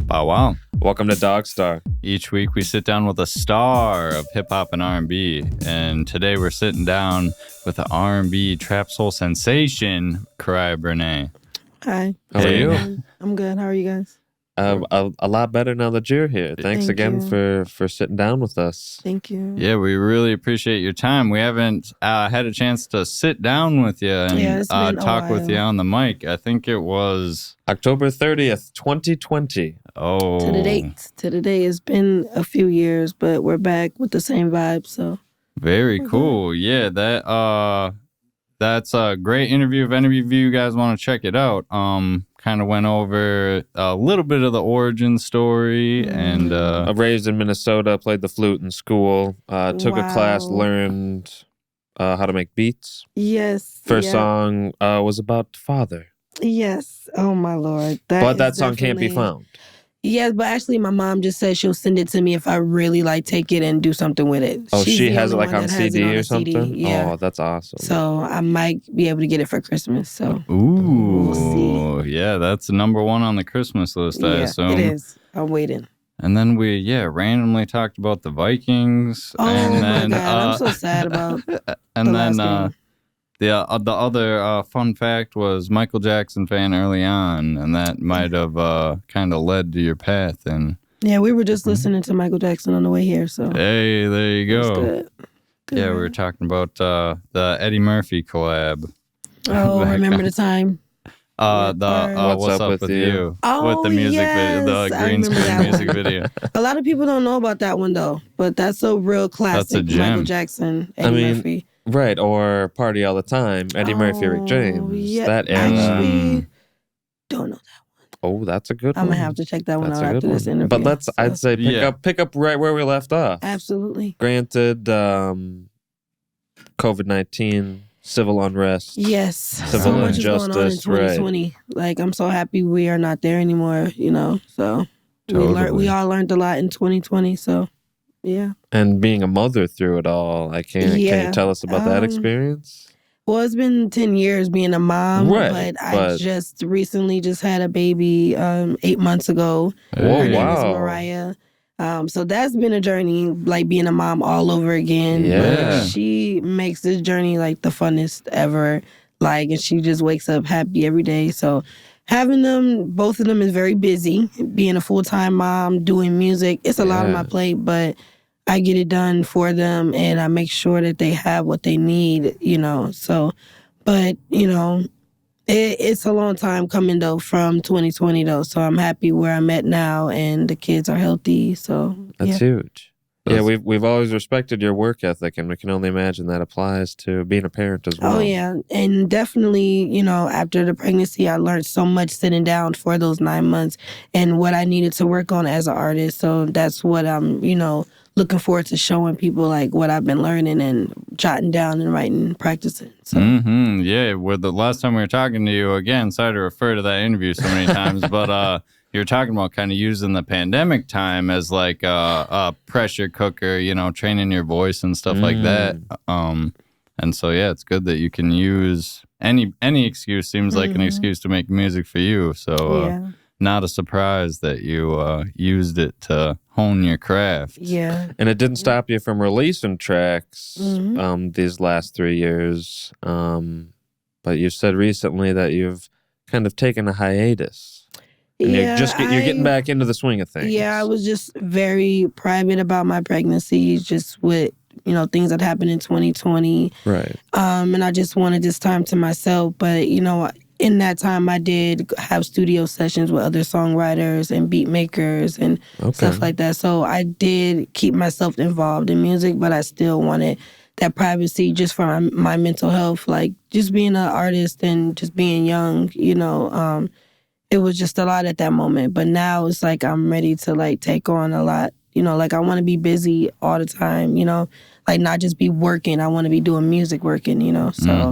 Bow wow. Welcome to DogStar. Each week we sit down with a star of hip-hop and R&B. And today we're sitting down with the R&B trap soul sensation, Cariah Brinaé. Hi. How are you? I'm good. How are you guys? A lot better now that you're here. Thanks Thank again you. for sitting down with us. Thank you. Yeah, we really appreciate your time. We haven't had a chance to sit down with you and it's been a talk with while. you on the mic. I think it was... October 30th, 2020. Oh. To the date. To the day. It's been a few years, but we're back with the same vibe, so. Very cool. Yeah, that's a great interview. If any of you guys want to check it out, kind of went over a little bit of the origin story and I raised in Minnesota, played the flute in school, took a class, learned how to make beats. Yes. First song was about father. Yes. Oh, my Lord. That song can't be found. Yes, but actually my mom just said she'll send it to me if I really take it and do something with it. Oh, She's she the has it only like one on that has CD it on or a something? CD. Yeah. Oh, that's awesome. So I might be able to get it for Christmas. So ooh, we'll see. Yeah, that's number one on the Christmas list, I assume. It is. I'm waiting. And then we, randomly talked about the Vikings. Oh, and then, my God. I'm so sad about and the then last game. the other fun fact was Michael Jackson fan early on, and that might have kind of led to your path. And yeah, we were just listening to Michael Jackson on the way here, so. Hey, there you go. Good. Yeah, we were talking about the Eddie Murphy collab. Oh, remember the time? What's up with you? Oh, with the music yes, video, the I green remember screen that music one. video. A lot of people don't know about that one, though, but that's a real classic. That's a gem. Michael Jackson, Eddie Murphy. Right, or Party All the Time, Eddie Murphy, Rick James. Yeah, That era. actually, don't know that. Oh, that's a good one. I'm gonna have to check that one That's out a good after this one. interview. But I'd say pick up right where we left off. Absolutely. Granted, COVID-19, civil unrest. Yes. Civil So much is going on in injustice, 2020. Like, I'm so happy we are not there anymore, so Totally. we all learned a lot in 2020, so yeah. And being a mother through it all, can you tell us about that experience? Well, it's been 10 years being a mom, right, but I just recently had a baby 8 months ago. Whoa, Her name is wow. Mariah. So that's been a journey, like being a mom all over again. Yeah. But she makes this journey like the funnest ever. And she just wakes up happy every day. So having them, both of them is very busy. Being a full-time mom, doing music, it's a lot on my plate, but I get it done for them and I make sure that they have what they need, So, but, it's a long time coming, though, from 2020, though. So I'm happy where I'm at now and the kids are healthy. So that's huge. Yeah, we've always respected your work ethic, and we can only imagine that applies to being a parent as well. Oh, yeah. And definitely, after the pregnancy, I learned so much sitting down for those 9 months and what I needed to work on as an artist. So that's what I'm, looking forward to showing people, like, what I've been learning and jotting down and writing, practicing. So. Yeah, with the last time we were talking to you, again, sorry to refer to that interview so many times, but you were talking about kind of using the pandemic time as like a pressure cooker, training your voice and stuff like that. And so, yeah, it's good that you can use any excuse seems like an excuse to make music for you. So not a surprise that you used it to hone your craft. Yeah. And it didn't stop you from releasing tracks these last 3 years. But you said recently that you've kind of taken a hiatus. And you're getting back into the swing of things. Yeah, I was just very private about my pregnancy, just with, things that happened in 2020. Right. And I just wanted this time to myself. But, in that time, I did have studio sessions with other songwriters and beat makers and stuff like that. So I did keep myself involved in music, but I still wanted that privacy just for my mental health. Like, just being an artist and just being young, it was just a lot at that moment. But now it's like I'm ready to, take on a lot. I want to be busy all the time, not just be working. I want to be doing music working, So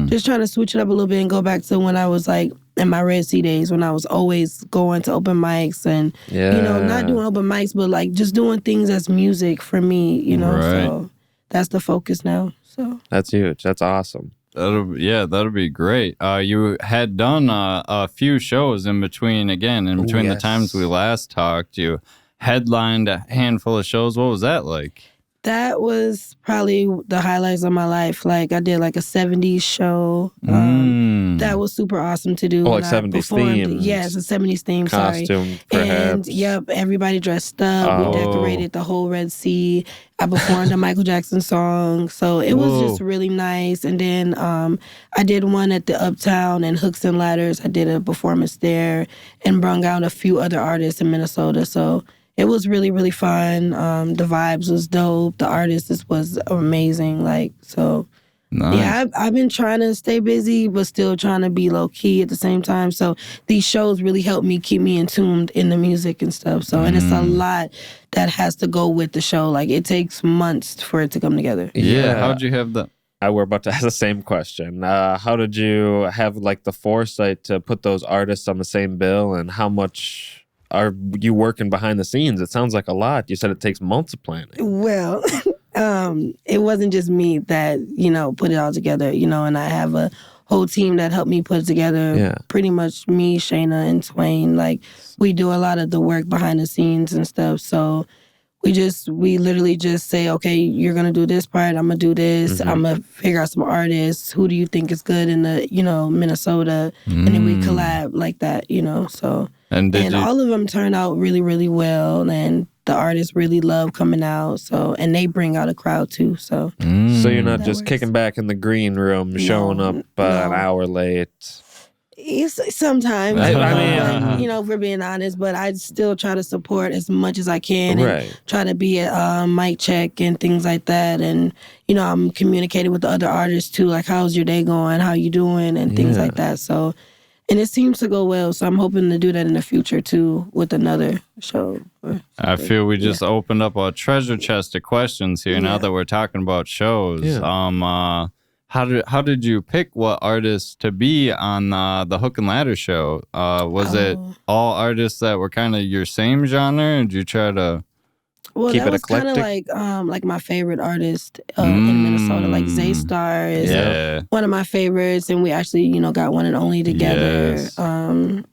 just trying to switch it up a little bit and go back to when I was, in my Red Sea days, when I was always going to open mics and, not doing open mics, but, just doing things as music for me, Right. So that's the focus now. So that's huge. That's awesome. That'll be great. You had done a few shows in between the times we last talked. You headlined a handful of shows. What was that like? That was probably the highlights of my life. Like I did like a 70s show. That was super awesome to do. Oh, like 70s theme. Yes, a 70s theme. Costume, perhaps. And everybody dressed up. We decorated the whole Red Sea. I performed a Michael Jackson song. So it was just really nice. And then I did one at the Uptown and Hooks and Ladders. I did a performance there and brung out a few other artists in Minnesota. So it was really, really fun. The vibes was dope. The artist was amazing. Like, so, nice. Yeah, I've been trying to stay busy, but still trying to be low-key at the same time. So these shows really help me keep me in tuned in the music and stuff. So, and it's a lot that has to go with the show. Like, it takes months for it to come together. Yeah, how'd you have that? We're about to ask the same question. How did you have, like, the foresight to put those artists on the same bill, and how much are you working behind the scenes? It sounds like a lot. You said it takes months of planning. Well, it wasn't just me that, put it all together, and I have a whole team that helped me put it together. Yeah. Pretty much me, Shayna, and Twain. Like, we do a lot of the work behind the scenes and stuff. So we literally just say, okay, you're going to do this part. I'm going to do this. I'm going to figure out some artists. Who do you think is good in the, Minnesota? And then we collab like that, so. And all of them turn out really, really well. And the artists really love coming out. So, and they bring out a crowd too. So, so you're not just kicking back in the green room, showing up an hour late. Sometimes, if we're being honest, but I still try to support as much as I can and try to be at mic check and things like that. And, I'm communicating with the other artists too, like, how's your day going? How you doing? And things like that. So, and it seems to go well. So I'm hoping to do that in the future too with another show. I feel we just opened up a treasure chest of questions here now that we're talking about shows. Yeah. How did you pick what artists to be on the Hook and Ladder show? Was it all artists that were kind of your same genre, or did you try to keep that it was kind of like my favorite artist in Minnesota? Like DogStar is one of my favorites, and we actually got One and Only together. Yes.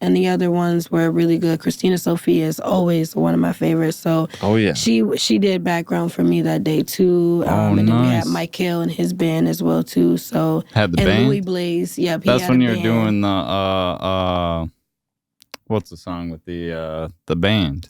And the other ones were really good. Christina Sophia is always one of my favorites. So she did background for me that day too. And then we had Michael and his band as well too. So had the band? Louis Blaze. Yep, that's when you were doing the what's the song with the band?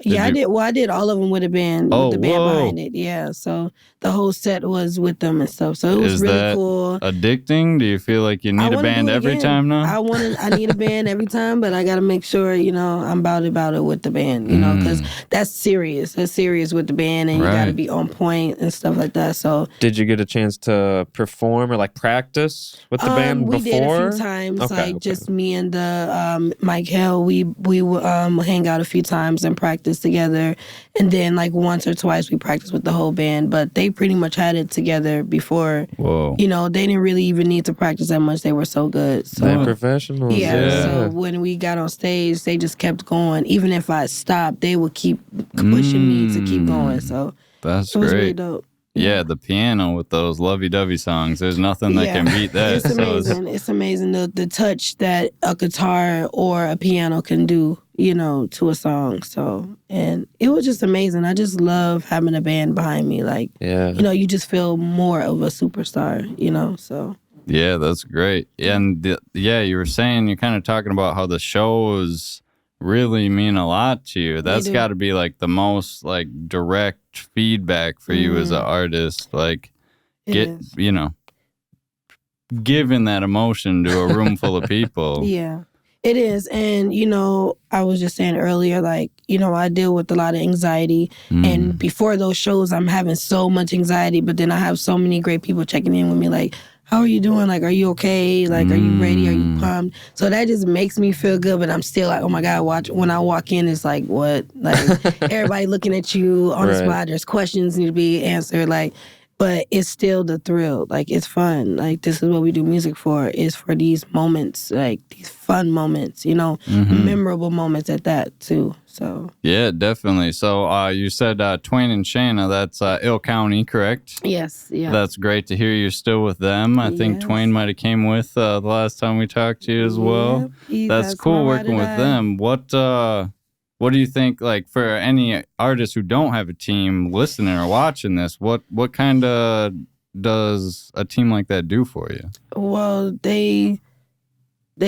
I did. Well, I did all of them with a band, with the band behind it. Yeah, so the whole set was with them and stuff. So it was really cool. Addicting? Do you feel like you need a band every time now? I need a band every time, but I got to make sure I'm about it with the band. Because that's serious. That's serious with the band, and you got to be on point and stuff like that. So did you get a chance to perform or like practice with the band before? We did a few times, just me and the Mike Hill. We would hang out a few times and practice together, and then like once or twice we practiced with the whole band, but they pretty much had it together before. Whoa. They didn't really even need to practice that much. They were so good. So they're professionals. So when we got on stage, they just kept going. Even if I stopped, they would keep pushing me to keep going. So that's it was great. Really dope. Yeah, the piano with those lovey-dovey songs. There's nothing that can beat that. It's amazing. It's amazing the touch that a guitar or a piano can do, to a song. So, and it was just amazing. I just love having a band behind me. Like, you just feel more of a superstar, so. Yeah, that's great. And you were saying, you're kind of talking about how the shows really mean a lot to you. That's got to be like the most like direct feedback for you as an artist. Like giving that emotion to a room full of people. Yeah, it is. And, I was just saying earlier, like, I deal with a lot of anxiety. And before those shows, I'm having so much anxiety. But then I have so many great people checking in with me like, how are you doing? Like, are you okay? Like, are you ready? Are you pumped? So that just makes me feel good. But I'm still like, oh my God, when I walk in, it's like, what? Like, everybody looking at you on the spot. There's questions need to be answered. Like, but it's still the thrill. Like, it's fun. Like, this is what we do music for, is for these moments, like these fun moments, memorable moments at that too. So yeah, definitely. So you said Twain and Shanna, that's Ill County, correct? yes, yeah. That's great to hear you're still with them. I think Twain might have came with the last time we talked to you as well. That's cool working with them. What do you think, like, for any artists who don't have a team listening or watching this, what kind of does a team like that do for you? Well, they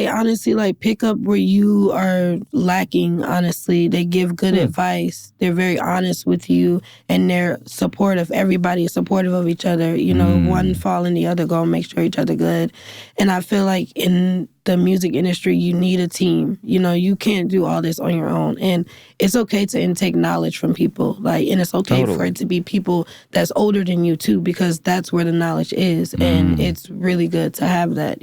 honestly, like, pick up where you are lacking, honestly. They give good advice. They're very honest with you, and they're supportive. Everybody is supportive of each other. One fall and the other go and make sure each other good. And I feel like in the music industry, you need a team. You can't do all this on your own. And it's okay to intake knowledge from people. Like, and it's okay for it to be people that's older than you too, because that's where the knowledge is. And it's really good to have that,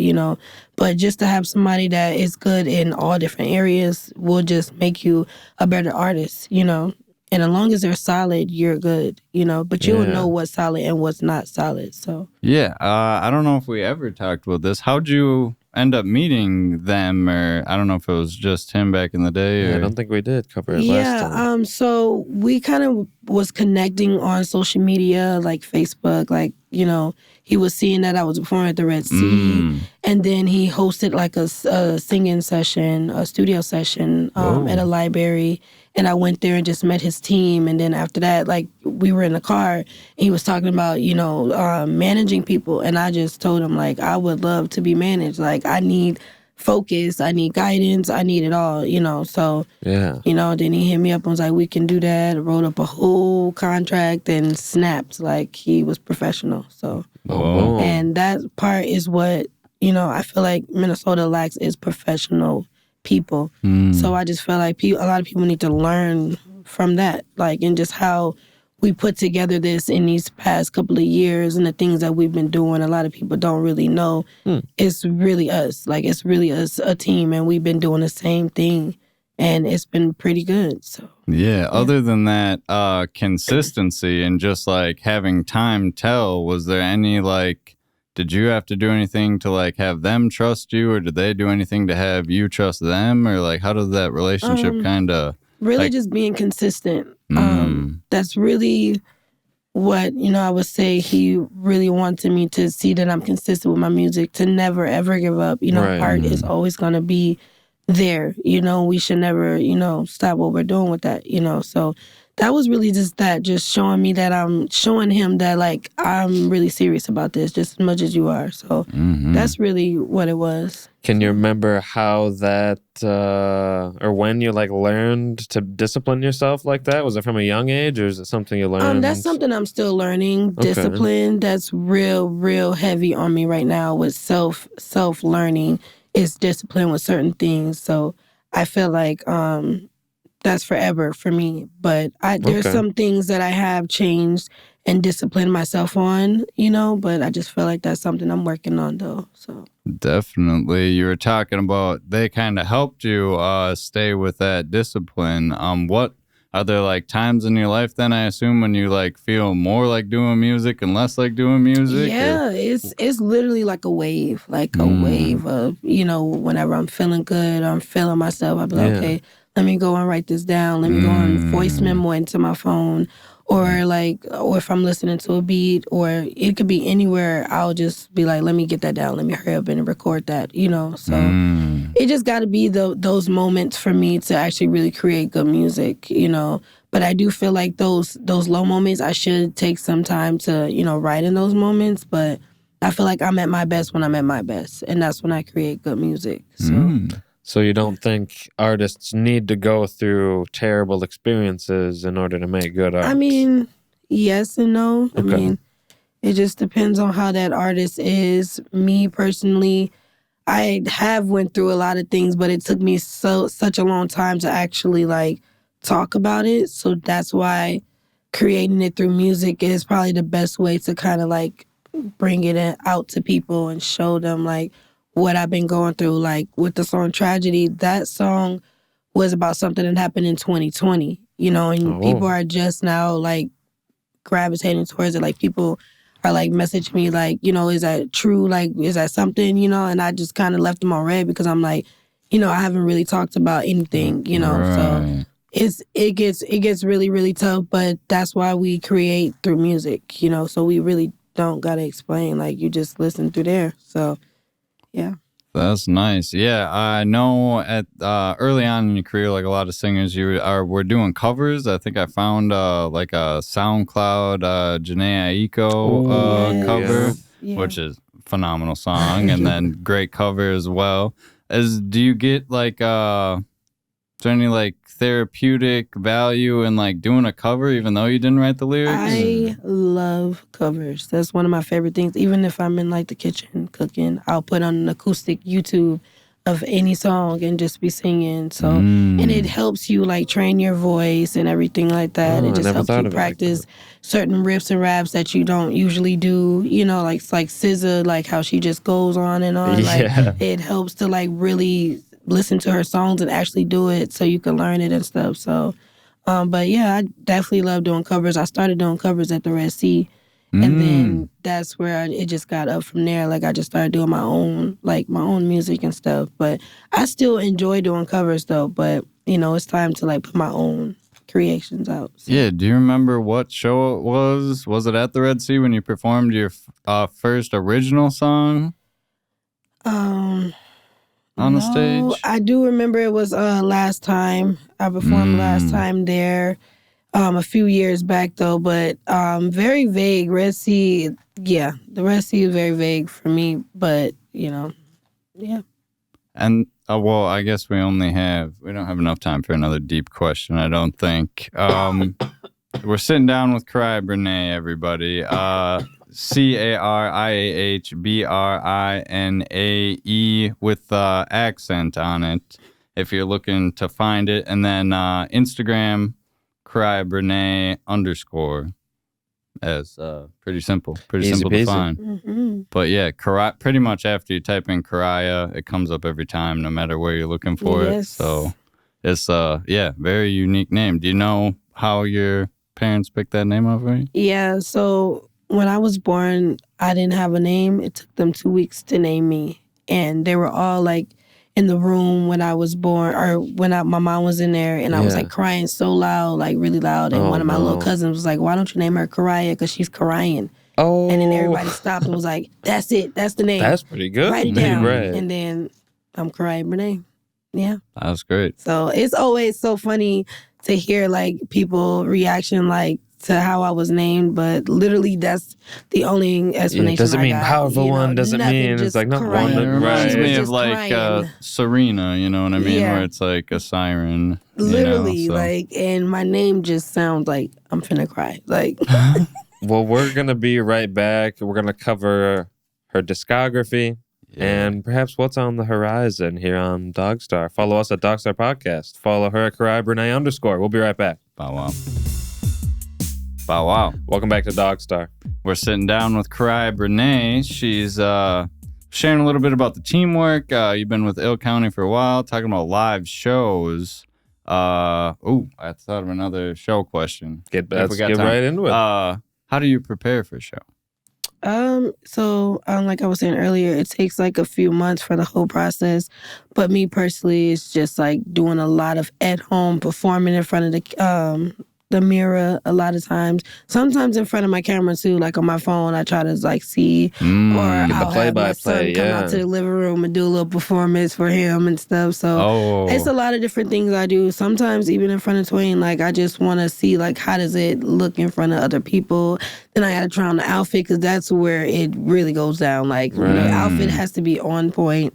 But just to have somebody that is good in all different areas will just make you a better artist, And as long as they're solid, you're good, But you'll know what's solid and what's not solid, so. Yeah, I don't know if we ever talked about this. How'd you end up meeting them? Or I don't know if it was just him back in the day. Yeah, I don't think we did cover it last time. So we kind of was connecting on social media, like Facebook, like, he was seeing that I was performing at the Red Sea. And then he hosted like a singing session, a studio session at a library. And I went there and just met his team. And then after that, like, we were in the car and he was talking about, managing people. And I just told him, like, I would love to be managed. Like, I need focus, I need guidance, I need it all, So, then he hit me up and was like, we can do that. Wrote up a whole contract and snapped. Like, he was professional. So, and that part is what, I feel like Minnesota lacks, is professional people. So I just feel like a lot of people need to learn from that, like, and just how we put together this in these past couple of years and the things that we've been doing. A lot of people don't really know. It's really us. Like, it's really us, a team, and we've been doing the same thing, and it's been pretty good. So yeah. Other than that, consistency and just like having time tell, was there any, like, did you have to do anything to, like, have them trust you, or did they do anything to have you trust them? Or, like, how does that relationship kind of... Really, just being consistent. That's really what, I would say he really wanted me to see, that I'm consistent with my music, to never, ever give up. Art is always going to be there. We should never, stop what we're doing with that, So that was really just that, just showing me that I'm showing him that, like, I'm really serious about this just as much as you are. So that's really what it was. Can you remember how that, or when you, like, learned to discipline yourself like that? Was it from a young age, or is it something you learned? That's something I'm still learning. Discipline, that's real heavy on me right now with self-learning, is discipline with certain things. So I feel like that's forever for me. But there's some things that I have changed and disciplined myself on, but I just feel like that's something I'm working on, though. So definitely. You were talking about they kind of helped you stay with that discipline. What are there, like, times in your life then, I assume, when you, like, feel more like doing music and less like doing music? Yeah, it's literally like a wave, of, whenever I'm feeling good, I'm feeling myself, I'll be like, okay, let me go and write this down. Let me go and voice memo into my phone. Or if I'm listening to a beat, or it could be anywhere, I'll just be like, let me get that down. Let me hurry up and record that, So it just got to be those moments for me to actually really create good music, But I do feel like those low moments, I should take some time to, write in those moments. But I feel like I'm at my best when I'm at my best. And that's when I create good music, so... So you don't think artists need to go through terrible experiences in order to make good art? I mean, yes and no. I mean, it just depends on how that artist is. Me personally, I have went through a lot of things, but it took me such a long time to actually, like, talk about it. So that's why creating it through music is probably the best way to kind of, like, bring it out to people and show them, like, what I've been going through. Like, with the song Tragedy, that song was about something that happened in 2020, and people are just now, like, gravitating towards it. Like, people or like message me like, you know, is that true? Like, is that something, you know? And I just kind of left them on red because I'm like, you know, I haven't really talked about anything, you know, so it gets really, really tough, but that's why we create through music, you know, so we really don't gotta explain, like you just listen through there. So yeah. That's nice. Yeah, I know at early on in your career, like a lot of singers, were doing covers. I think I found like a SoundCloud Janae Aiko cover, which is a phenomenal song, and then great cover as well. Do you get like is there any like therapeutic value in like doing a cover even though you didn't write the lyrics? I love covers. That's one of my favorite things. Even if I'm in like the kitchen cooking, I'll put on an acoustic YouTube of any song and just be singing. So and it helps you like train your voice and everything like that. It just helps you practice certain riffs and raps that you don't usually do. You know, like SZA, like how she just goes on and on. Like it helps to like really listen to her songs and actually do it so you can learn it and stuff. So, but yeah, I definitely love doing covers. I started doing covers at the Red Sea, and then that's where it just got up from there. Like I just started doing my own music and stuff. But I still enjoy doing covers though. But you know, it's time to like put my own creations out. So. Yeah. Do you remember what show it was? Was it at the Red Sea when you performed your first original song? On the stage? I do remember it was last time. I performed last time there a few years back though, but very vague. Red Sea, the Red Sea is very vague for me, but you know, yeah. And well, I we don't have enough time for another deep question, I don't think. We're sitting down with Cariah Brinaé, everybody. Cariah Brinae with accent on it if you're looking to find it. And then Instagram, Cariah Brinaé _ as pretty simple to find. But yeah, pretty much after you type in Cariah, it comes up every time no matter where you're looking for it. So it's very unique name. Do you know how your parents picked that name up for you? Yeah, so when I was born, I didn't have a name. It took them 2 weeks to name me. And they were all like in the room when I was born, or when my mom was in there, and I was like crying so loud, like really loud. And one of my little cousins was like, "Why don't you name her Cariah? Because she's crying." Oh. And then everybody stopped and was like, "That's it. That's the name. That's pretty good. Write it down." Right. And then I'm Cariah Brinaé. Yeah. That's great. So it's always so funny to hear like people reaction like to how I was named, but literally that's the only explanation. Doesn't mean powerful one. Doesn't mean it's like not one. It reminds me of like Serena. You know what I mean? Yeah. Where it's like a siren. Literally, like, and my name just sounds like I'm finna cry. Like. Well, we're gonna be right back. We're gonna cover her discography. Yeah. And perhaps what's on the horizon here on DogStar. Follow us at DogStar Podcast. Follow her at Cariah Brinaé _ We'll be right back. Bow wow. Bow wow. Welcome back to DogStar. We're sitting down with Cariah Brinaé. She's sharing a little bit about the teamwork. You've been with Ill County for a while, talking about live shows. I thought of another show question. Let's get right into it. How do you prepare for a show? Like I was saying earlier, it takes like a few months for the whole process. But me personally, it's just like doing a lot of at home performing in front of the mirror a lot of times. Sometimes in front of my camera too, like on my phone, I try to like see or I'll have my son come out to the living room and do a little performance for him and stuff. So it's a lot of different things I do. Sometimes even in front of Twain, like I just want to see like how does it look in front of other people. Then I got to try on the outfit because that's where it really goes down. Like the outfit has to be on point.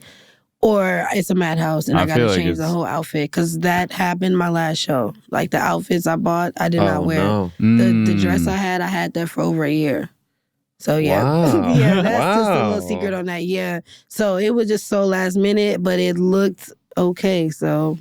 Or it's a madhouse and I gotta change the whole outfit because that happened my last show. Like the outfits I bought, I did not wear. No. The dress I had that for over a year. So yeah, yeah, that's just a little secret on that. Yeah, so it was just so last minute, but it looked okay. So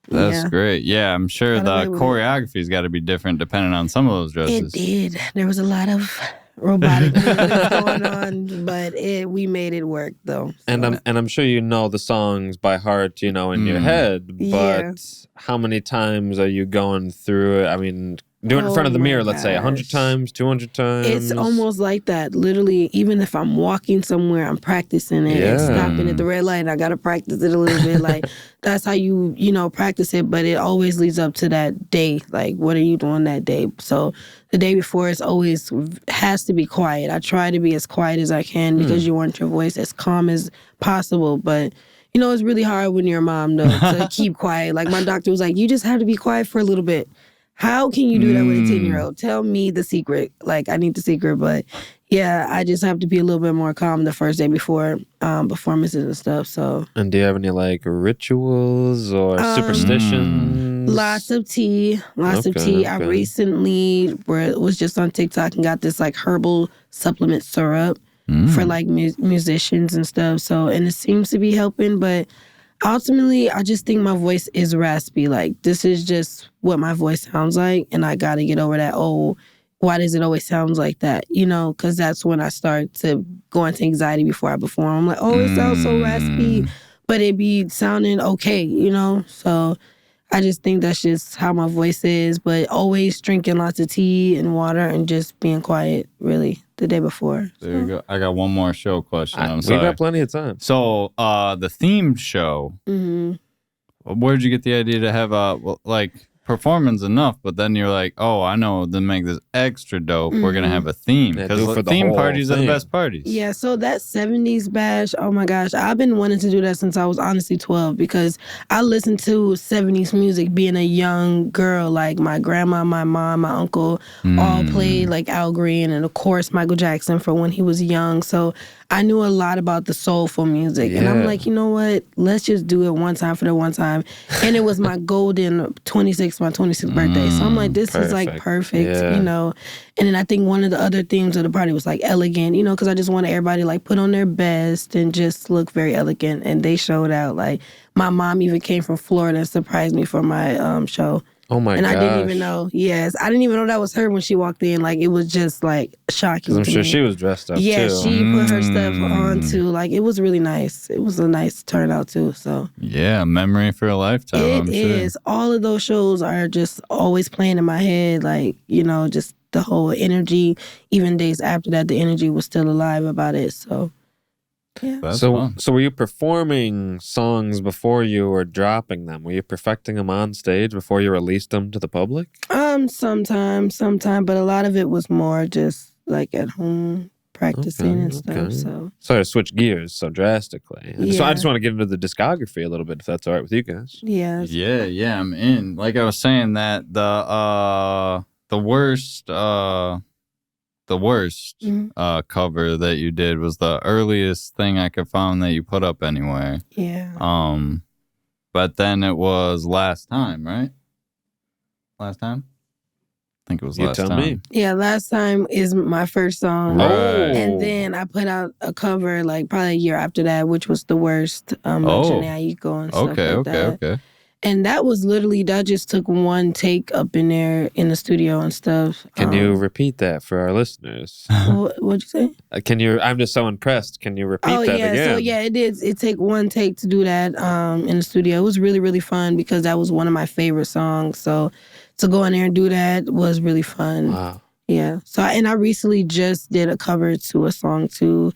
that's great. Yeah, I'm sure the choreography's got to be different depending on some of those dresses. It did. There was a lot of robotic movements going on, but we made it work though. So. And I'm sure you know the songs by heart, you know, in your head. But how many times are you going through it? I mean, Do it in front of the mirror, let's say, gosh. 100 times, 200 times. It's almost like that. Literally, even if I'm walking somewhere, I'm practicing it and stopping at the red light. I got to practice it a little bit. Like, that's how you practice it. But it always leads up to that day. Like, what are you doing that day? So the day before, it's always has to be quiet. I try to be as quiet as I can because you want your voice as calm as possible. But it's really hard when you're a mom, though, to keep quiet. Like, my doctor was like, you just have to be quiet for a little bit. How can you do that with a 10-year-old? Tell me the secret. Like, I need the secret. But, yeah, I just have to be a little bit more calm the first day before performances and stuff. So. And do you have any, like, rituals or superstitions? Lots of tea. Lots of tea. I recently was just on TikTok and got this, like, herbal supplement syrup for, like, musicians and stuff. So, and it seems to be helping, but ultimately, I just think my voice is raspy. Like, this is just what my voice sounds like, and I got to get over that, why does it always sound like that? Because that's when I start to go into anxiety before I perform. I'm like, it sounds so raspy, but it be sounding okay, So I just think that's just how my voice is, but always drinking lots of tea and water and just being quiet, really, the day before. There you go. I got one more show question. I'm We sorry. got plenty of time. So, the theme show, where'd you get the idea to have, performance enough, but then you're like, I know, to make this extra dope, we're going to have a theme. Because theme parties are the best parties. Yeah, so that 70s bash, oh my gosh, I've been wanting to do that since I was honestly 12 because I listened to 70s music being a young girl. Like, my grandma, my mom, my uncle all played, like, Al Green and, of course, Michael Jackson for when he was young. So I knew a lot about the soulful music. And I'm like, you know what? Let's just do it one time for the one time. And it was my golden my 26th birthday. So I'm like, this is like perfect, And then I think one of the other themes of the party was like elegant, because I just wanted everybody to like put on their best and just look very elegant. And they showed out. Like, my mom even came from Florida and surprised me for my show. Oh my gosh. And I didn't even know. Yes, I didn't even know that was her when she walked in. Like, it was just like shocking. I'm sure she was dressed up too. Yeah, she put her stuff on too. Like, it was really nice. It was a nice turnout too. So yeah, memory for a lifetime. It is. All of those shows are just always playing in my head. Like, just the whole energy. Even days after that, the energy was still alive about it. So. Yeah. So were you performing songs before you were dropping them? Were you perfecting them on stage before you released them to the public? Sometimes, but a lot of it was more just like at home practicing and stuff. So I switched gears so drastically. So I just want to get into the discography a little bit, if that's all right with you guys. Yeah. Yeah, I'm in. Like I was saying, that the worst cover that you did was the earliest thing I could find that you put up anywhere. Yeah. But then it was Last Time, right? Last Time? I think it was Last Time. You tell me. Yeah, Last Time is my first song. Right. And then I put out a cover like probably a year after that, which was The Worst. Jhené Aiko and stuff like that. Okay. And that was literally, that just took one take up in there in the studio and stuff. Can you repeat that for our listeners? What'd you say? I'm just so impressed. Can you repeat that again? So it did. It took one take to do that in the studio. It was really, really fun because that was one of my favorite songs. So to go in there and do that was really fun. Wow. Yeah. So, and I recently just did a cover to a song too.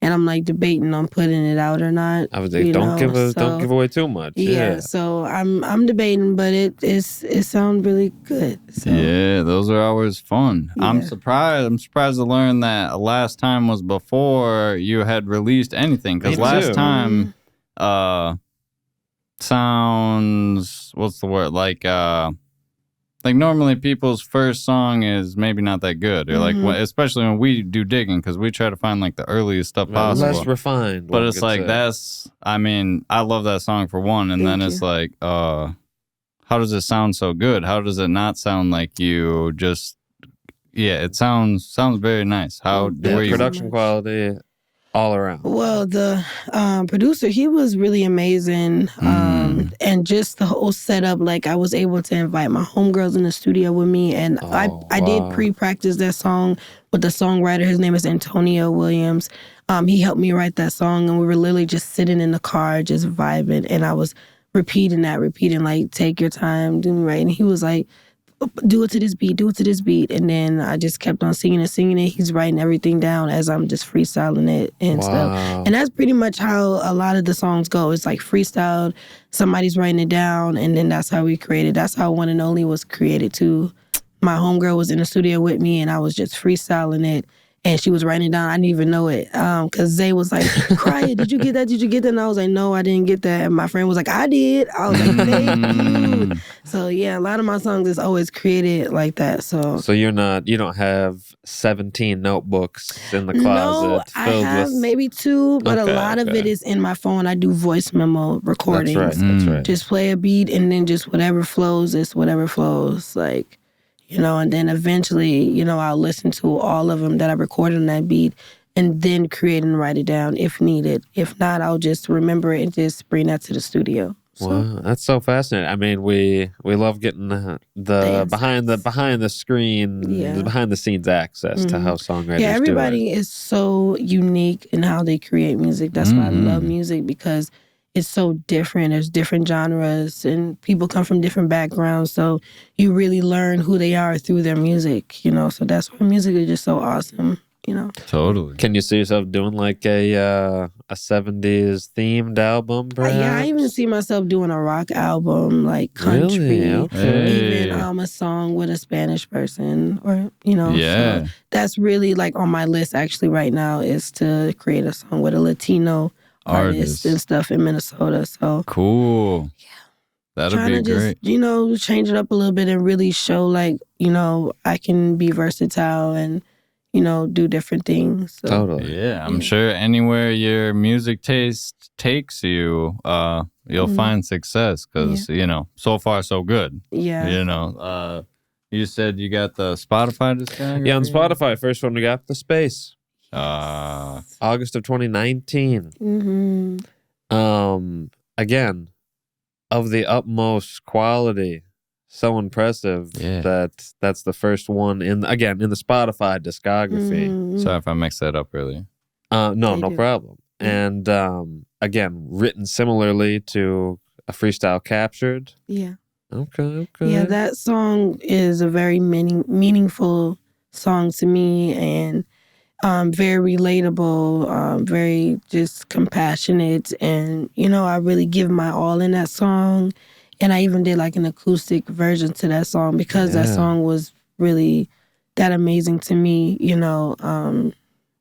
And I'm like debating on putting it out or not. I was like, don't give away too much. Yeah. So I'm debating, but it sounds really good. So. Yeah, those are always fun. Yeah. I'm surprised to learn that Last Time was before you had released anything. Because Last Time sounds, what's the word? Like normally people's first song is maybe not that good, or like especially when we do digging, because we try to find like the earliest stuff possible, less refined. But it's like I love that song for one, and then it's like, how does it sound so good? How does it not sound like you just? Yeah, it sounds very nice. Production quality all around. Well, the producer, he was really amazing. And just the whole setup, like I was able to invite my homegirls in the studio with me. And I did pre-practice that song with the songwriter. His name is Antonio Williams. He helped me write that song. And we were literally just sitting in the car, just vibing. And I was repeating like, take your time, do me right. And he was like, do it to this beat, do it to this beat. And then I just kept on singing it. He's writing everything down as I'm just freestyling it and stuff. And that's pretty much how a lot of the songs go. It's like freestyled, somebody's writing it down, and then that's how we created. That's how One and Only was created too. My homegirl was in the studio with me, and I was just freestyling it. And she was writing it down. I didn't even know it. Because Zay was like, Cariah, did you get that? Did you get that? And I was like, no, I didn't get that. And my friend was like, I did. I was like, thank you. So, yeah, a lot of my songs is always created like that. So you don't have 17 notebooks in the closet no, I have maybe 2, but a lot of it is in my phone. I do voice memo recordings. That's right. Just play a beat and then just whatever flows is whatever flows. Like, and then eventually, I'll listen to all of them that I recorded on that beat and then create and write it down if needed. If not, I'll just remember it and just bring that to the studio. So. Wow, that's so fascinating. I mean, we love getting the behind the screen, the behind the scenes access to how songwriters do it. Everybody is so unique in how they create music. That's why I love music, because it's so different. There's different genres and people come from different backgrounds. So you really learn who they are through their music, So that's why music is just so awesome, Totally. Can you see yourself doing like a 70s themed album, perhaps? Yeah, I even see myself doing a rock album, like country. Really? Okay. Even a song with a Spanish person, or, Yeah. So that's really like on my list actually right now, is to create a song with a Latino artists and stuff in Minnesota. So cool. Yeah. That'll be great. Just, change it up a little bit and really show like, I can be versatile and, do different things. So. Totally. Yeah, I'm sure anywhere your music taste takes you, you'll find success because, so far so good. Yeah. You said you got the Spotify discography? Yeah, on Spotify, first one we got The Space. August of 2019. Again, of the utmost quality, so impressive that's the first one in the Spotify discography. Sorry if I mixed that up earlier. No problem. And again, written similarly to A Freestyle Captured. Yeah. Okay. Yeah, that song is a very meaningful song to me, and very relatable, very just compassionate. And, I really give my all in that song. And I even did like an acoustic version to that song because that song was really that amazing to me,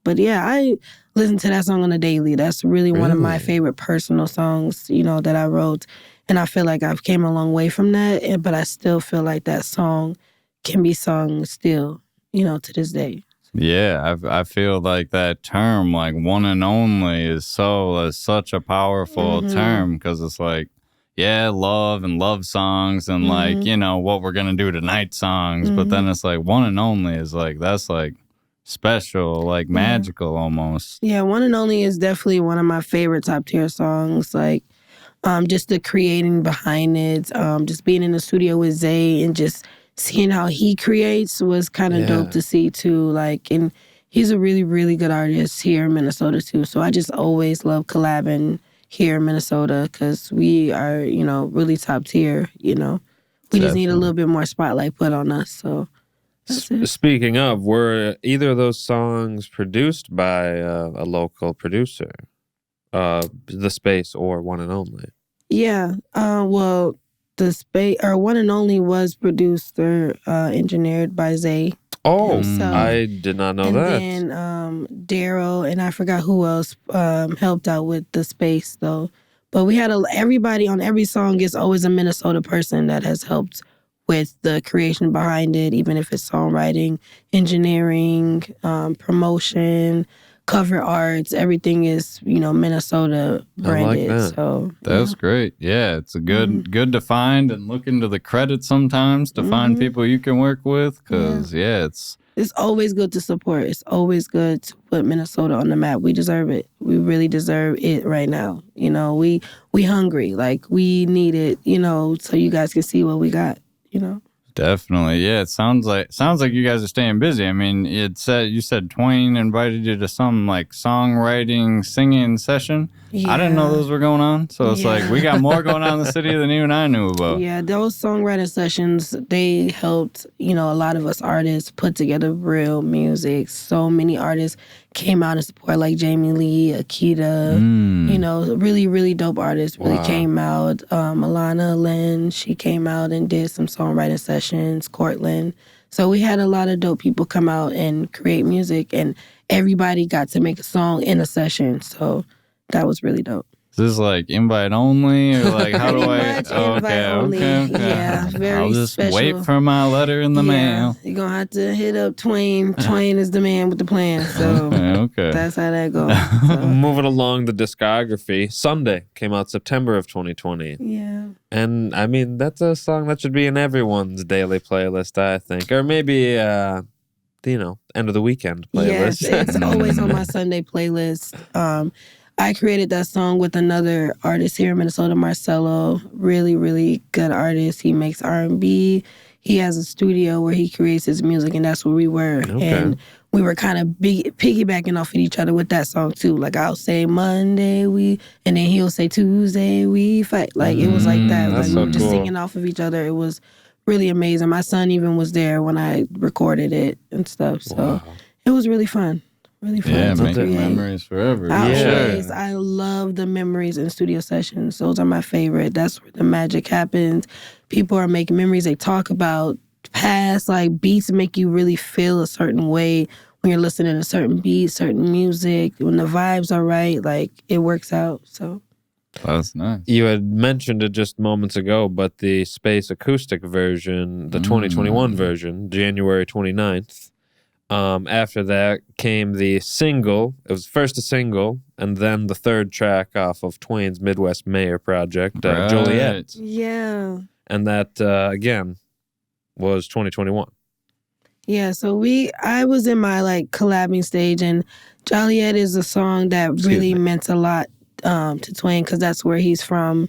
But yeah, I listen to that song on a daily. That's really one of my favorite personal songs, that I wrote. And I feel like I've came a long way from that, but I still feel like that song can be sung still, to this day. Yeah, I feel like that term, like one and only, is such a powerful term, because it's like, love and love songs and like, what we're going to do tonight songs. But then it's like one and only is like, that's like special, like magical almost. Yeah, One and Only is definitely one of my favorite top tier songs. Like, just the creating behind it, just being in the studio with Zay and just seeing how he creates was kind of dope to see too. Like, and he's a really, really good artist here in Minnesota too. So I just always love collabing here in Minnesota because we are, really top tier, We just need a little bit more spotlight put on us. So that's it. Speaking of, were either of those songs produced by a local producer? The Space or One and Only? Yeah. Well, The Space or One and Only was produced or engineered by Zay. Oh, himself. I did not know that. And then Daryl and I forgot who else helped out with The Space though. But we had everybody on every song is always a Minnesota person that has helped with the creation behind it, even if it's songwriting, engineering, promotion, cover arts. Everything is, Minnesota branded. I like that. So that's great. Yeah, it's a good to find and look into the credits sometimes to find people you can work with. Because it's always good to support. It's always good to put Minnesota on the map. We deserve it. We really deserve it right now. We hungry. Like, we need it. So you guys can see what we got. Definitely, yeah. It sounds like you guys are staying busy. I mean, you said Twain invited you to some like songwriting, singing session. Yeah. I didn't know those were going on. So it's like we got more going on in the city than even I knew about. Yeah, those songwriting sessions, they helped, a lot of us artists put together real music. So many artists came out and support, like Jamie Lee, Akita, really, really dope artists really came out. Alana Lynn, she came out and did some songwriting sessions, Cortland. So we had a lot of dope people come out and create music, and everybody got to make a song in a session. So that was really dope. Is this like invite only, or like how do I? Okay. Yeah, very I'll just special. wait for my letter in the mail. You're gonna have to hit up Twain. Twain is the man with the plan. So okay. That's how that goes. So. Moving along the discography, Sunday came out September of 2020. Yeah. And I mean, that's a song that should be in everyone's daily playlist, I think, or maybe end of the weekend playlist. Yes, it's always on my Sunday playlist. I created that song with another artist here in Minnesota, Marcelo. Really, really good artist. He makes R&B. He has a studio where he creates his music, and that's where we were. Okay. And we were kind of piggybacking off of each other with that song, too. Like, I'll say Monday, and then he'll say Tuesday, we fight. Like, it was like that. Like, we were just singing off of each other. It was really amazing. My son even was there when I recorded it and stuff. So it was really fun. Really fun. Yeah, making memories forever. I love the memories in studio sessions. Those are my favorite. That's where the magic happens. People are making memories. They talk about past, like beats make you really feel a certain way when you're listening to certain beats, certain music. When the vibes are right, like it works out. So that's nice. You had mentioned it just moments ago, but the Space acoustic version, the 2021 version, January 29th. After that came the single. It was first a single, and then the third track off of Twain's Midwest Mayor project, Joliet. Yeah. And that, again, was 2021. Yeah, so I was in my, collabing stage, and Joliet is a song that really meant a lot to Twain, because that's where he's from.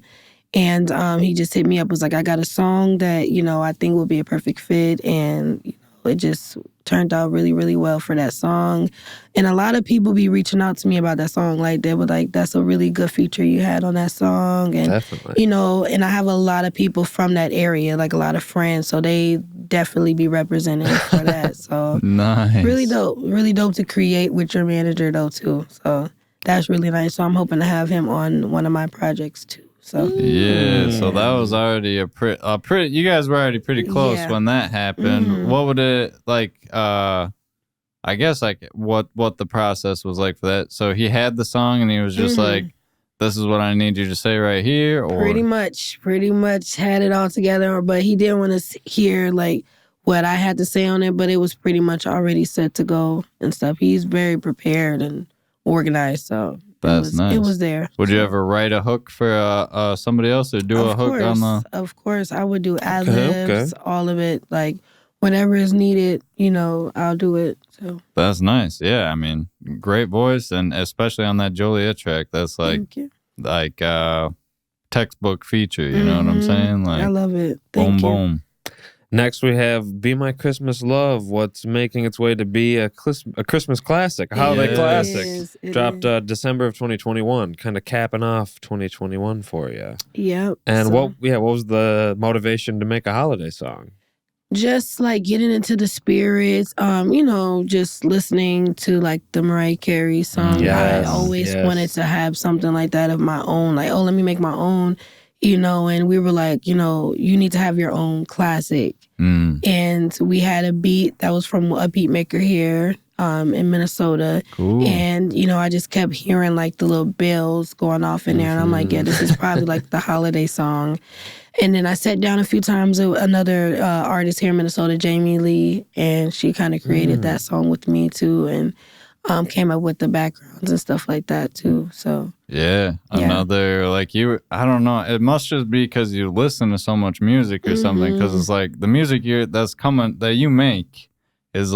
And he just hit me up, was like, I got a song that, I think will be a perfect fit, and, it just turned out really, really well for that song. And a lot of people be reaching out to me about that song. Like, they were like, that's a really good feature you had on that song. And, definitely. And I have a lot of people from that area, like a lot of friends. So they definitely be representing for that. So nice. Really dope. Really dope to create with your manager, though, too. So that's really nice. So I'm hoping to have him on one of my projects, too. So yeah, so that was already a pretty. You guys were already pretty close when that happened. Mm-hmm. What would it like? I guess what the process was like for that. So he had the song and he was just like, "This is what I need you to say right here." Or pretty much had it all together. But he didn't want to hear what I had to say on it. But it was pretty much already set to go and stuff. He's very prepared and organized. So. That's nice. It was there. Would you ever write a hook for somebody else or do a hook on the? Of course, I would do ad-libs, all of it. Like, whatever is needed, I'll do it. So that's nice. Yeah, I mean, great voice, and especially on that Joliet track, that's textbook feature. You know what I'm saying? Like, I love it. Boom, boom. Next, we have Be My Christmas Love, what's making its way to be a Christmas classic, a holiday classic. Dropped December of 2021, kind of capping off 2021 for you. Yep. And what was the motivation to make a holiday song? Just getting into the spirits, just listening to the Mariah Carey song. Yes, I always wanted to have something like that of my own. Like, let me make my own. And we were like, you need to have your own classic. And we had a beat that was from a beat maker here in Minnesota. Cool. And, I just kept hearing the little bells going off in there. And I'm like, yeah, this is probably the holiday song. And then I sat down a few times with another artist here in Minnesota, Jamie Lee, and she kind of created that song with me too. And came up with the backgrounds and stuff like that too. So another I don't know. It must just be because you listen to so much music or something. Because it's the music that you make is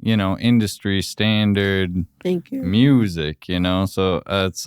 industry standard. Thank you. Music. So it's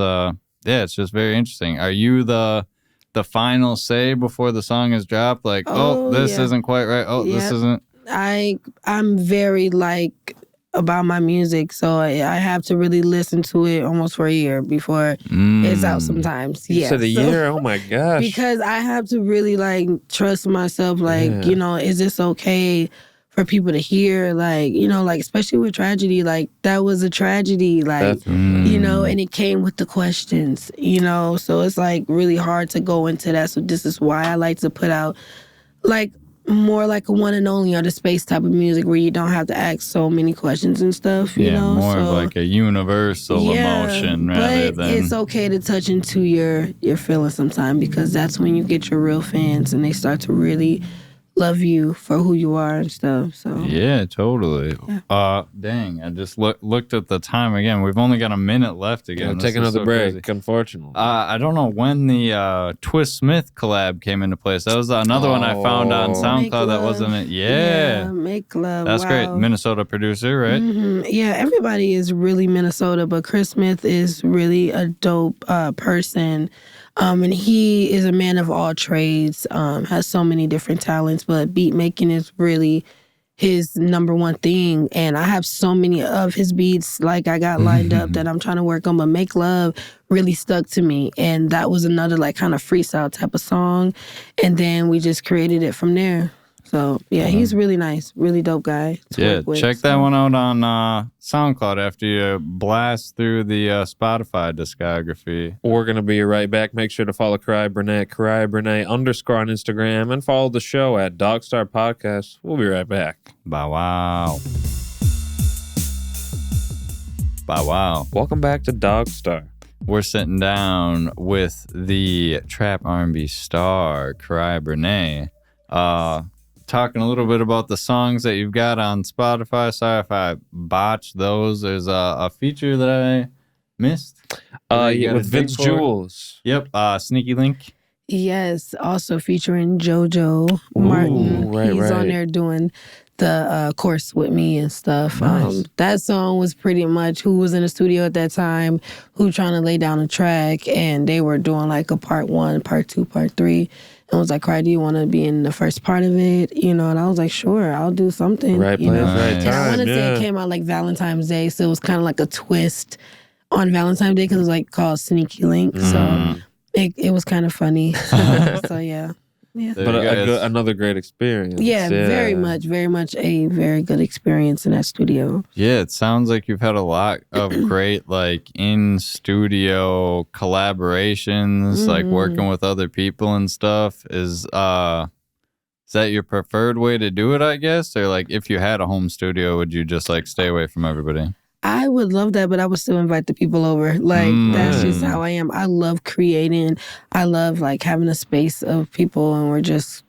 it's just very interesting. Are you the the final say before the song is dropped? Like, this isn't quite right. This isn't. I'm very like about my music, so I have to really listen to it almost for a year before it's out sometimes. You said a year? Oh my gosh. Because I have to really like trust myself, like, is this okay for people to hear? Like, like especially with tragedy, like that was a tragedy, like, and it came with the questions, so it's like really hard to go into that. So this is why I like to put out like more like a one and only or the space type of music where you don't have to ask so many questions and stuff, more of like a universal emotion rather than... it's okay to touch into your feelings sometimes, because that's when you get your real fans and they start to really love you for who you are and stuff. So yeah, totally. Dang, I just looked at the time again. We've only got a minute left again. Take another break, unfortunately. I don't know when the Twist Smith collab came into place. That was another one I found on SoundCloud that wasn't it. Yeah, Make Love. That's great. Minnesota producer, right? Yeah, everybody is really Minnesota, but Chris Smith is really a dope person. And he is a man of all trades, has so many different talents, but beat making is really his number one thing. And I have so many of his beats, like I got lined up that I'm trying to work on, but Make Love really stuck to me. And that was another like kind of freestyle type of song. And then we just created it from there. So, yeah, he's really nice, really dope guy to work with. Check that one out on SoundCloud after you blast through the Spotify discography. We're going to be right back. Make sure to follow Cariah Brinaé, Cariah Brinaé _ on Instagram, and follow the show at DogStar Podcast. We'll be right back. Bow wow. Bow wow. Welcome back to DogStar. We're sitting down with the trap R&B star, Cariah Brinaé. Talking a little bit about the songs that you've got on Spotify. Sorry if I botched those. There's a feature that I missed. With Vince Jules. Yep. Sneaky Link. Yes. Also featuring JoJo Martin. He's on there doing the course with me and stuff. Nice. That song was pretty much who was in the studio at that time, who trying to lay down a track, and they were doing like a part 1, part 2, part 3. And was like, Cry, do you want to be in the first part of it? And I was like, sure, I'll do something. Right place, right time. And I want to say it came out like Valentine's Day, so it was kind of like a twist on Valentine's Day because it was like called Sneaky Link. So it was kind of funny. So yeah. But another great experience. Yeah, very much a very good experience in that studio. Yeah, it sounds like you've had a lot of great like in-studio collaborations, like working with other people and stuff. Is that your preferred way to do it, I guess? Or like if you had a home studio, would you just like stay away from everybody? I would love that, but I would still invite the people over. Like, that's just how I am. I love creating. I love, like, having a space of people and we're just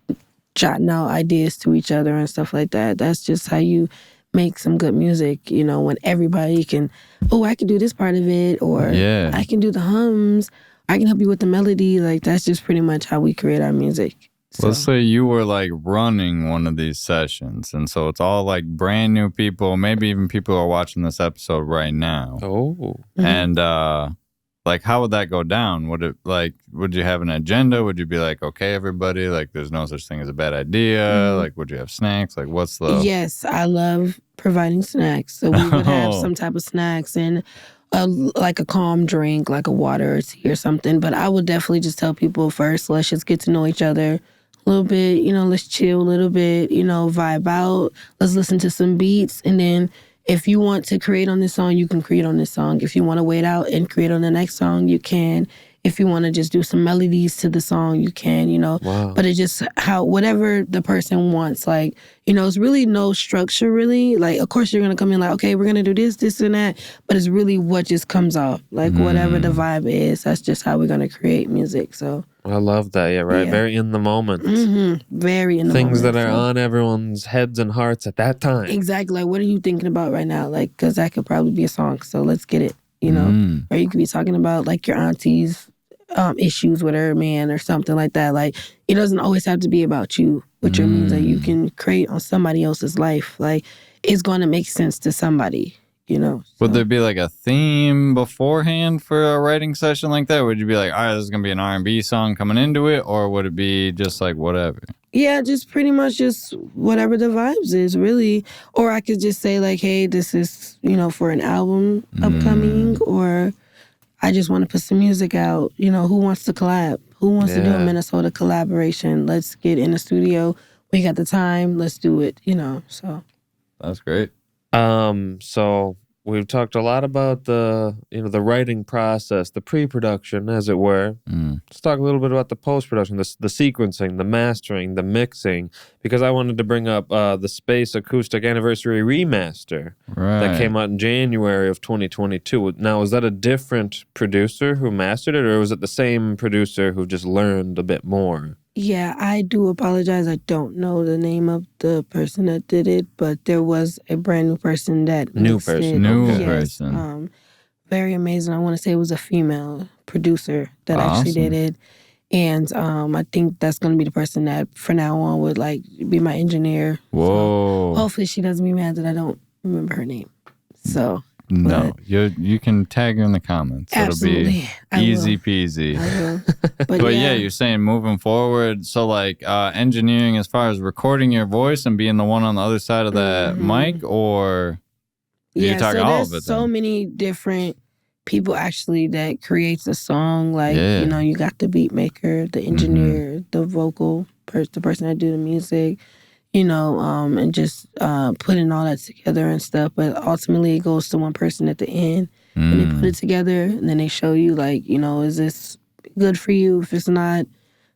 jotting out ideas to each other and stuff like that. That's just how you make some good music, when everybody can, I can do this part of it, or I can do the hums. I can help you with the melody. Like, that's just pretty much how we create our music. So. Let's say you were like running one of these sessions, and so it's all like brand new people, maybe even people who are watching this episode right now. And like, how would that go down? Would you have an agenda? Would you be like, okay, everybody, like there's no such thing as a bad idea? Like, would you have snacks? Like, what's the... Yes, I love providing snacks. So we would have some type of snacks and like a calm drink, like a water or tea or something. But I would definitely just tell people first, let's just get to know each other a little bit, let's chill a little bit, vibe out. Let's listen to some beats. And then if you want to create on this song, you can create on this song. If you want to wait out and create on the next song, you can. If you want to just do some melodies to the song, you can, Wow. But it's just whatever the person wants. Like, it's really no structure, really. Like, of course, you're going to come in like, okay, we're going to do this, and that. But it's really what just comes off. Like, whatever the vibe is, that's just how we're going to create music. So I love that. Yeah, right. Yeah. Very in the moment. Very in the moment. Things that are on everyone's heads and hearts at that time. Exactly. Like, what are you thinking about right now? Like, because that could probably be a song. So let's get it, Or you could be talking about, like, your auntie's issues with her man or something like that. Like, it doesn't always have to be about you with your music. You can create on somebody else's life. Like, it's going to make sense to somebody, Would there be like a theme beforehand for a writing session like that? Would you be like, all right, this is going to be an R&B song coming into it? Or would it be just like whatever? Yeah, just pretty much just whatever the vibes is, really. Or I could just say like, hey, this is, for an album upcoming, or I just want to put some music out. Who wants to collab? Who wants to do a Minnesota collaboration? Let's get in the studio. We got the time. Let's do it, so. That's great. So we've talked a lot about the writing process, the pre-production, as it were. Let's talk a little bit about the post-production, the sequencing, the mastering, the mixing, because I wanted to bring up the Space Acoustic Anniversary Remaster that came out in January of 2022. Now, was that a different producer who mastered it, or was it the same producer who just learned a bit more? Yeah, I do apologize. I don't know the name of the person that did it, but there was a brand new person that New mixed it. person. Very amazing. I want to say it was a female producer that actually did it. And I think that's going to be the person that from now on would be my engineer. Whoa. So hopefully she doesn't be mad that I don't remember her name. So no, you can tag her in the comments. Absolutely. It'll be easy peasy. I will. But yeah, you're saying moving forward. So engineering as far as recording your voice and being the one on the other side of that mic, or you're talking all of it? There's so many different people actually that creates a song. You got the beat maker, the engineer, the vocal the person that do the music. And just putting all that together and stuff. But ultimately, it goes to one person at the end. And they put it together, and then they show you, is this good for you? If it's not,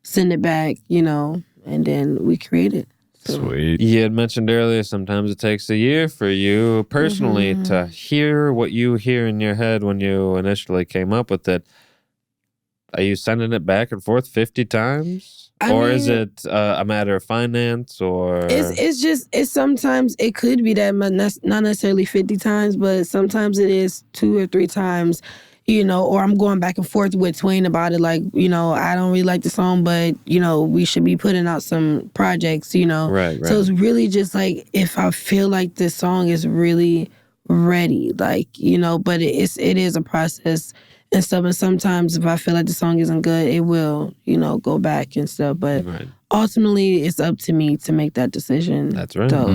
send it back, and then we create it. So. Sweet. You had mentioned earlier, sometimes it takes a year for you personally to hear what you hear in your head when you initially came up with it. Are you sending it back and forth 50 times? Is it a matter of finance, or? It's sometimes it could be that, not necessarily 50 times, but sometimes it is 2 or 3 times, or I'm going back and forth with Twain about it. I don't really like the song, but, we should be putting out some projects, Right. So it's really just if I feel like this song is really ready, but it is a process and stuff. And sometimes if I feel like the song isn't good, it will, go back and stuff. But ultimately, it's up to me to make that decision. That's right. So,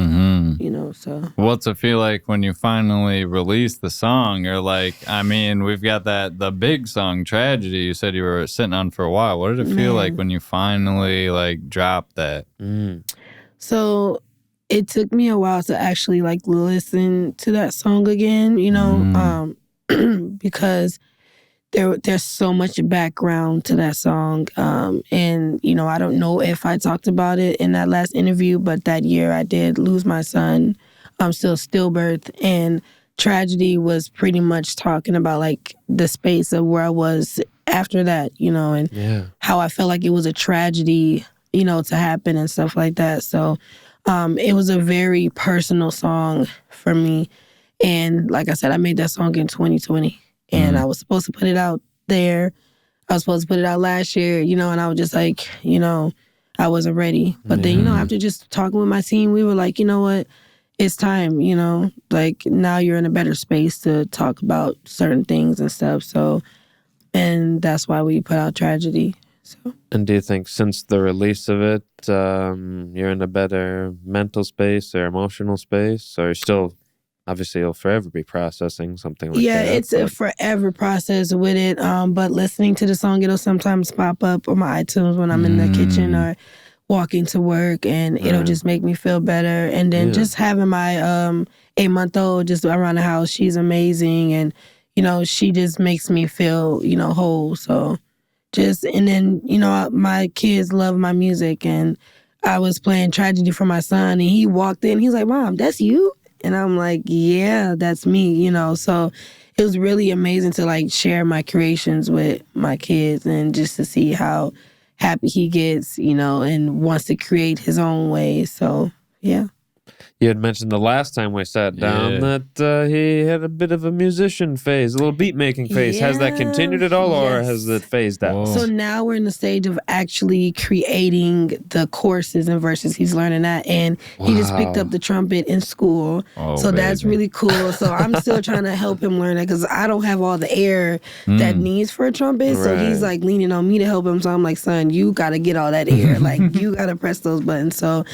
so. What's it feel like when you finally release the song? Or we've got the big song, Tragedy, you said you were sitting on for a while. What did it feel like when you finally dropped that? So it took me a while to actually listen to that song again, because there's so much background to that song. And, I don't know if I talked about it in that last interview, but that year I did lose my son. I'm still stillbirth. And Tragedy was pretty much talking about the space of where I was after that, and how I felt like it was a tragedy, to happen and stuff like that. So it was a very personal song for me. And like I said, I made that song in 2020. And I was supposed to put it out there. I was supposed to put it out last year, and I was just I wasn't ready. But then, after just talking with my team, we were like, you know what? It's time, now you're in a better space to talk about certain things and stuff. So, and that's why we put out Tragedy. So. And do you think since the release of it, you're in a better mental space or emotional space? Or still... Obviously, you'll forever be processing something like that. Yeah, it's a forever process with it. But listening to the song, it'll sometimes pop up on my iTunes when I'm in the kitchen or walking to work, and it'll just make me feel better. And then just having my 8-month-old just around the house, she's amazing. And, she just makes me feel, whole. So and then, my kids love my music. And I was playing Tragedy for my son, and he walked in. He's like, Mom, that's you? And I'm like, yeah, that's me, So it was really amazing to share my creations with my kids, and just to see how happy he gets, and wants to create his own way. So, yeah. You had mentioned the last time we sat down that he had a bit of a musician phase, a little beat making phase. Has that continued at all, or has it phased out? So now we're in the stage of actually creating the choruses and verses. He's learning that, and he just picked up the trumpet in school. So that's really cool. So I'm still trying to help him learn it because I don't have all the air that needs for a trumpet. So he's like leaning on me to help him. So I'm like, son, you got to get all that air. Like you got to press those buttons. So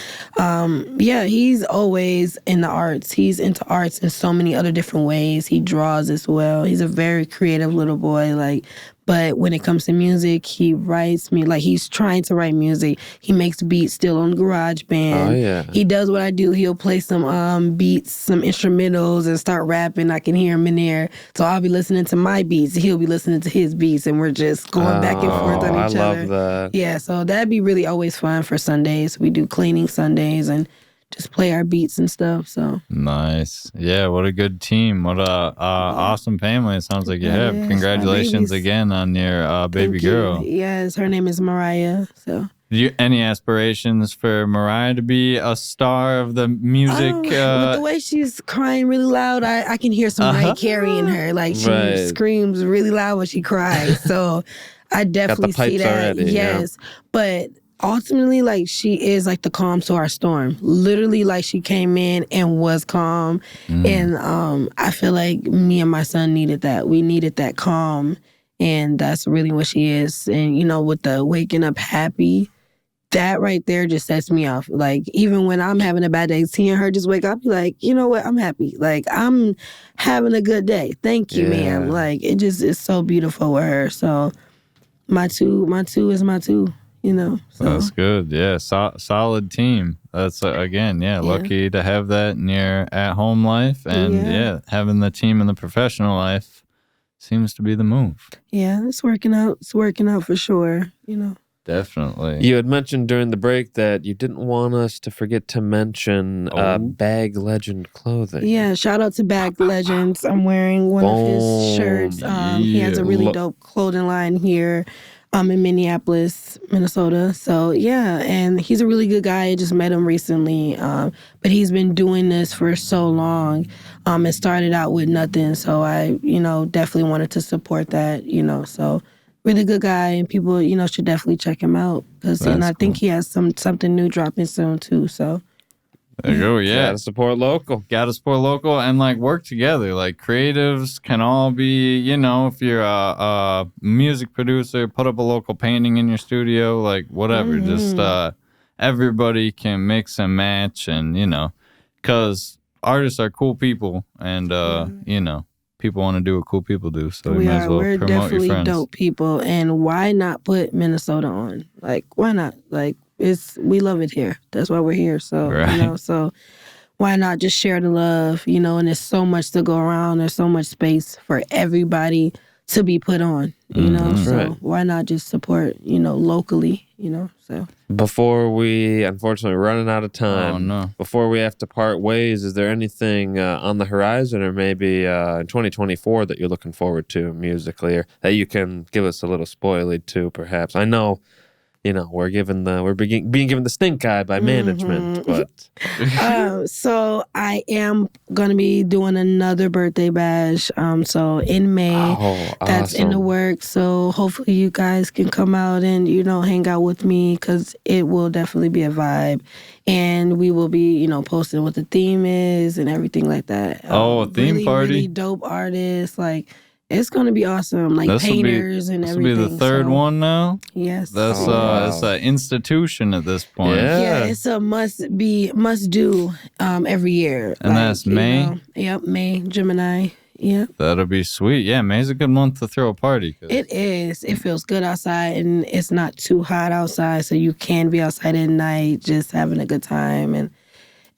he's always in the arts. He's into arts in so many other different ways. He draws as well. He's a very creative little boy. But when it comes to music, he writes me. Like, he's trying to write music. He makes beats still on GarageBand. Oh, yeah. He does what I do. He'll play some beats, some instrumentals, and start rapping. I can hear him in there. So I'll be listening to my beats. He'll be listening to his beats, and we're just going back and forth on each other. I love that. Yeah, so that'd be really always fun for Sundays. We do cleaning Sundays and just play our beats and stuff. So nice. Yeah, what a good team. What a awesome family it sounds like you have. Congratulations again on your baby girl. Yes, her name is Mariah. So any aspirations for Mariah to be a star of the music? With the way she's crying really loud, I can hear some Mariah Carey in her. Like, she screams really loud when she cries. So I definitely see that. Already, yes. But ultimately, like, she is like the calm to our storm. Literally, like, she came in and was calm. And I feel like me and my son needed that. We needed that calm. And that's really what she is. And, you know, with the waking up happy, that right there just sets me off. Like, even when I'm having a bad day, seeing her just wake up, be like, you know what? I'm happy. Like, I'm having a good day. Thank you, ma'am. Like, it just is so beautiful with her. So my two is my two. You know, so. That's good. Yeah, solid team. That's lucky to have that in your at-home life, and having the team in the professional life seems to be the move. Yeah, it's working out. It's working out for sure. You know, definitely. You had mentioned during the break that you didn't want us to forget to mention Bag Legend clothing. Yeah, shout out to Bag Legends. I'm wearing one of his shirts. He has a really dope clothing line here. In Minneapolis, Minnesota. So, yeah, and he's a really good guy. I just met him recently, but he's been doing this for so long. It started out with nothing, so I, definitely wanted to support that, so really good guy, and people, should definitely check him out, because I think he has something new dropping soon, too, so. There you go, yeah. Gotta support local. And, like, work together. Like, creatives can all be, if you're a music producer, put up a local painting in your studio, like, whatever. Just everybody can mix and match, and, because artists are cool people, and, people want to do what cool people do, so you might as well we're promote your definitely friends. Dope people, and why not put Minnesota on? Like, why not? Like, we love it here. That's why we're here. So, so why not just share the love, and there's so much to go around. There's so much space for everybody to be put on, so why not just support, locally, so. Before we, unfortunately, running out of time, before we have to part ways, is there anything on the horizon, or maybe in 2024 that you're looking forward to musically, or that you can give us a little spoiler to, perhaps? I know, we're being given the stink eye by management, but so I am gonna be doing another birthday bash. So in May, that's in the works. So hopefully you guys can come out and hang out with me, because it will definitely be a vibe, and we will be posting what the theme is and everything like that. A theme party, really dope artists like. It's gonna be awesome, like painters and everything. This will be the third one now. Yes, that's it's an institution at this point. Yeah, it's a must do every year. And that's May. Yep, May, Gemini. Yeah, that'll be sweet. Yeah, May's a good month to throw a party. It is. It feels good outside, and it's not too hot outside, so you can be outside at night, just having a good time. And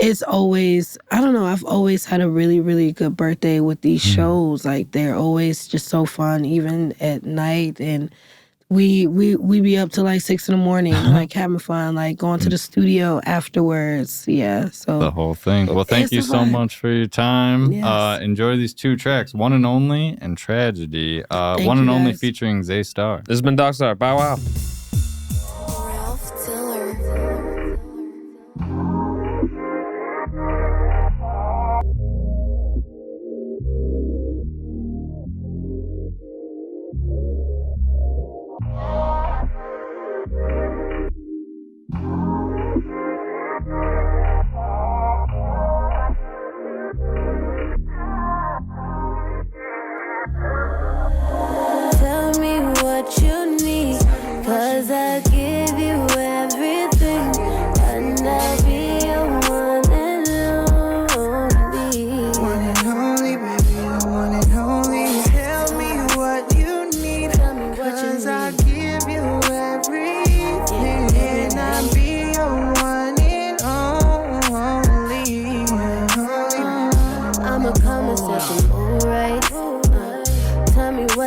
it's always, I don't know, I've always had a really, really good birthday with these shows. Like, they're always just so fun, even at night. And we be up till like 6 a.m, like having fun, like going to the studio afterwards. Yeah, so. The whole thing. Well, thank you so much for your time. Yes. Enjoy these 2 tracks, One and Only and Tragedy. One and Only featuring Zay Star. This has been DogStar. Bow wow. Ralph Tiller.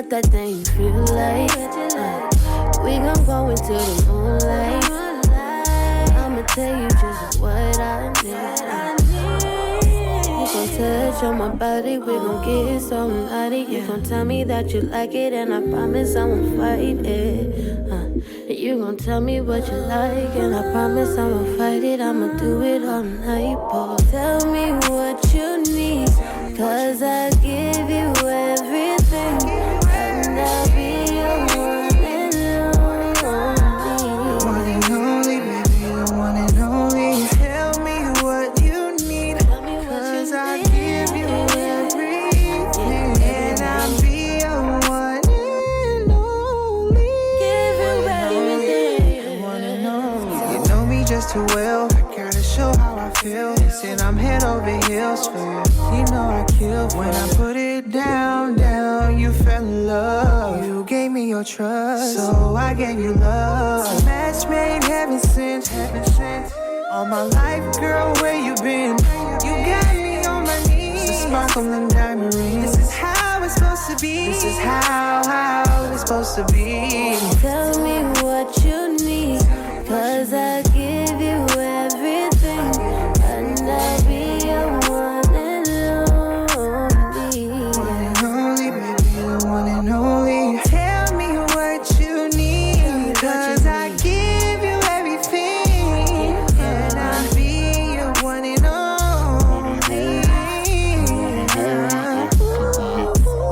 what that thing feel like. We gon' go into the moonlight. I'ma tell you just what I need. You gon' touch on my body, we gon' get so naughty. You gon' tell me that you like it, and I promise I won't fight it. You gon' tell me what you like, and I promise I won't fight it. I'ma do it all night, boy. Tell me what you need, 'cause I give you everything, and I'll be your one and only. One and only, baby, the one and only. Tell me what you need, 'cause I give you everything, and I'll be your one and only. Give you everything. One and only. You know me just too well, I gotta show how I feel. Said I'm head over heels for you. You know I kill when I put it down, down. You fell in love. You gave me your trust, so I gave you love. A match made, heaven sent, heaven sent. All my life, girl, where you been? You got me on my knees. It's a sparkling diamond ring. This is how it's supposed to be. This is how it's supposed to be. Tell me what you need, 'cause I give you everything, and I'll be your one and only. One and only, baby, the one and only. Tell me what you need, 'cause I give you everything, and I'll be your one and only.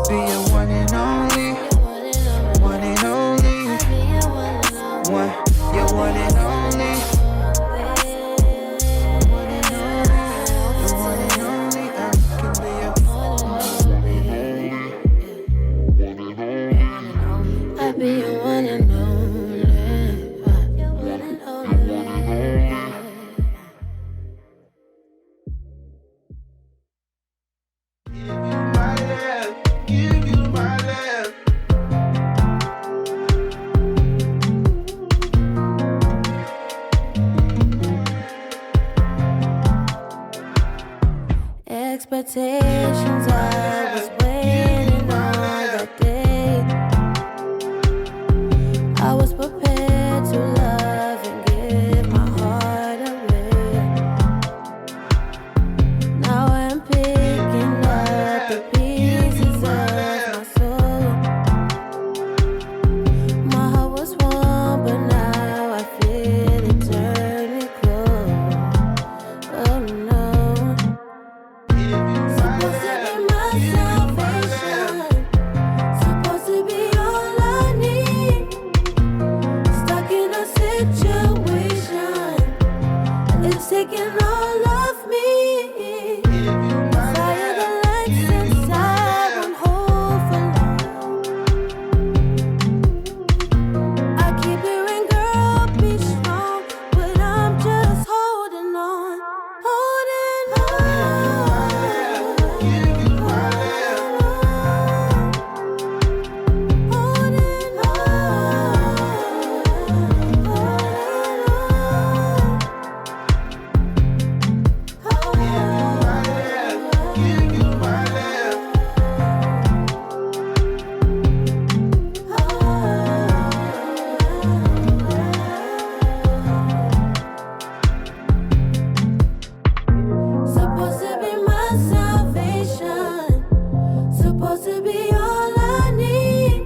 Be your one and only, one and only, one, your one and only. One and only, the one and only. I can be your I'll be your one and only. Your one and only. my love, give you my love. Expectations, I was waiting on that day. I was prepared to love and give my heart away. Now I'm picking up the pieces of my soul. My heart was warm, but now I feel it turning cold. Oh no. Supposed to be my salvation, supposed to be all I need. Stuck in a situation, it's taking all of me. The fire that lights inside won't hold for long. I keep hearing, girl, be strong, but I'm just holding on, holding on. Supposed to be my salvation, supposed to be all I need.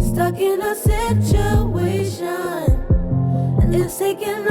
Stuck in a situation, and it's taking